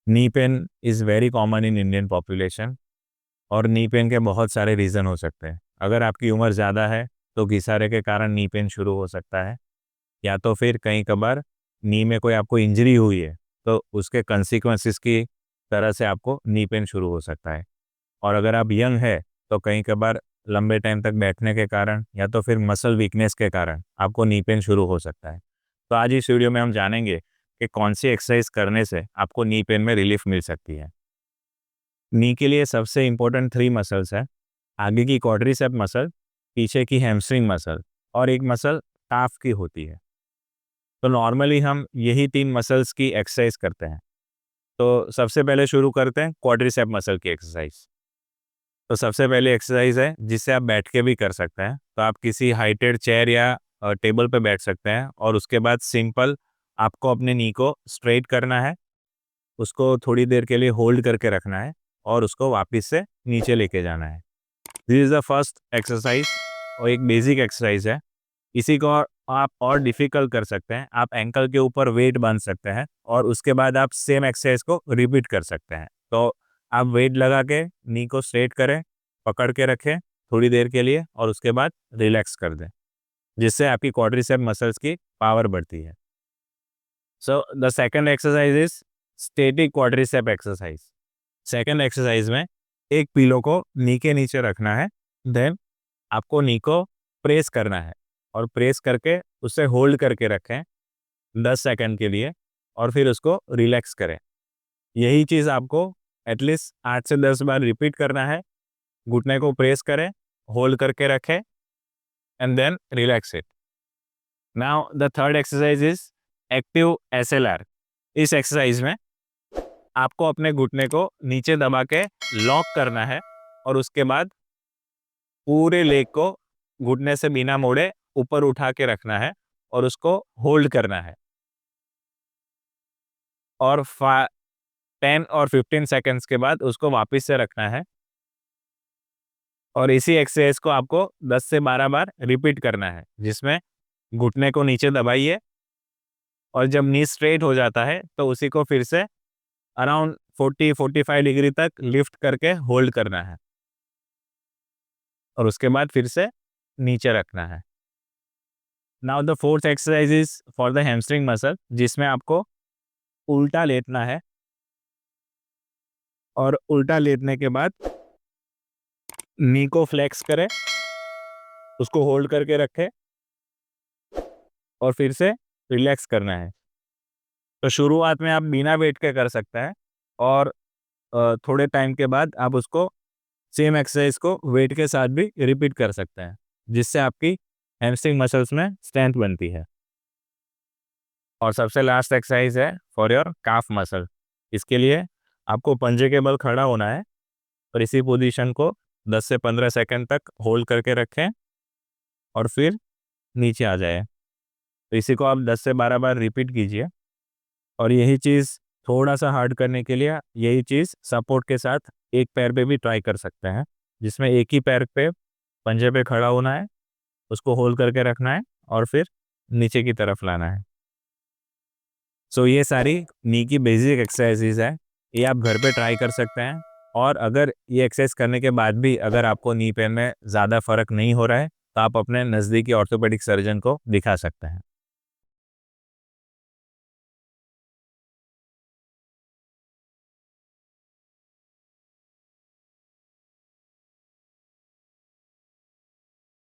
Knee pain is very common in Indian population. और knee pain के बहुत सारे रीज़न हो सकते हैं। अगर आपकी उम्र ज़्यादा है तो घिसारे के कारण नी पेन शुरू हो सकता है, या तो फिर कहीं कभार नी में कोई आपको इंजरी हुई है तो उसके कंसिक्वेंसेस की तरह से आपको नी पेन शुरू हो सकता है। और अगर आप यंग है तो कहीं कभार लंबे टाइम तक बैठने के कारण या तो फिर मसल वीकनेस के कारण आपको नी पेन शुरू हो सकता है। तो आज इस वीडियो में हम जानेंगे कि कौन सी एक्सरसाइज करने से आपको नी पेन में रिलीफ मिल सकती है। नी के लिए सबसे इंपॉर्टेंट 3 मसल्स है। आगे की क्वाड्रिसेप मसल, पीछे की हैमस्ट्रिंग मसल और एक मसल काफ की होती है। तो नॉर्मली हम यही 3 मसल्स की एक्सरसाइज करते हैं। तो सबसे पहले शुरू करते हैं क्वाड्रिसेप मसल की एक्सरसाइज। तो सबसे पहली एक्सरसाइज है जिसे आप बैठ के भी कर सकते हैं। तो आप किसी हाइटेड चेयर या टेबल पे बैठ सकते हैं और उसके बाद सिंपल आपको अपने नी को स्ट्रेट करना है, उसको थोड़ी देर के लिए होल्ड करके रखना है और उसको वापस से नीचे लेके जाना है। This is the first exercise और एक बेसिक एक्सरसाइज है। इसी को आप और डिफ़िकल्ट कर सकते हैं। आप एंकल के ऊपर वेट बांध सकते हैं और उसके बाद आप सेम एक्सरसाइज को रिपीट कर सकते हैं। तो आप वेट लगा के नी को स्ट्रेट करें, पकड़ के रखें थोड़ी देर के लिए और उसके बाद रिलैक्स कर दें, जिससे आपकी क्वाड्रिसेप मसल्स की पावर बढ़ती है। So the second exercise is static quadricep exercise. Second exercise में एक पिलो को नी के नीचे रखना है, देन आपको नी को प्रेस करना है और प्रेस करके उसे होल्ड करके रखें 10 सेकंड के लिए और फिर उसको रिलैक्स करें। यही चीज़ आपको एटलीस्ट 8 से 10 बार रिपीट करना है। घुटने को प्रेस करें, होल्ड करके रखें and then relax it. Now the third exercise is active SLR. इस एक्सरसाइज में आपको अपने घुटने को नीचे दबा के लॉक करना है और उसके बाद पूरे लेग को घुटने से बिना मोड़े ऊपर उठा के रखना है और उसको होल्ड करना है और 10 और 15 सेकंड्स के बाद उसको वापस से रखना है और इसी एक्सरसाइज को आपको 10 से 12 बार रिपीट करना है, जिसमें घुटने को नीचे दबाइए और जब नी स्ट्रेट हो जाता है तो उसी को फिर से अराउंड 40-45 डिग्री तक लिफ्ट करके होल्ड करना है और उसके बाद फिर से नीचे रखना है। Now the fourth exercise is for the hamstring muscle, जिसमें आपको उल्टा लेटना है और उल्टा लेटने के बाद नी को फ्लेक्स करें, उसको होल्ड करके रखें और फिर से रिलैक्स करना है। तो शुरुआत में आप बिना वेट के कर सकते हैं और थोड़े टाइम के बाद आप उसको सेम एक्सरसाइज को वेट के साथ भी रिपीट कर सकते हैं, जिससे आपकी हैमस्ट्रिंग मसल्स में स्ट्रेंथ बनती है। और सबसे लास्ट एक्सरसाइज है फॉर योर काफ मसल। इसके लिए आपको पंजे के बल खड़ा होना है और इसी पोजीशन को 10 से 15 सेकंड तक होल्ड करके रखें और फिर नीचे आ जाए। तो इसी को आप 10 से 12 बार रिपीट कीजिए और यही चीज़ थोड़ा सा हार्ड करने के लिए यही चीज़ सपोर्ट के साथ एक पैर पे भी ट्राई कर सकते हैं, जिसमें एक ही पैर पे पंजे पे खड़ा होना है, उसको होल्ड करके रखना है और फिर नीचे की तरफ लाना है। सो ये सारी नी की बेसिक एक्सरसाइजेज है, ये आप घर पे ट्राई कर सकते हैं। और अगर ये एक्सरसाइज करने के बाद भी अगर आपको नी पेन में ज़्यादा फर्क नहीं हो रहा है तो आप अपने नज़दीकी ऑर्थोपेडिक सर्जन को दिखा सकते हैं।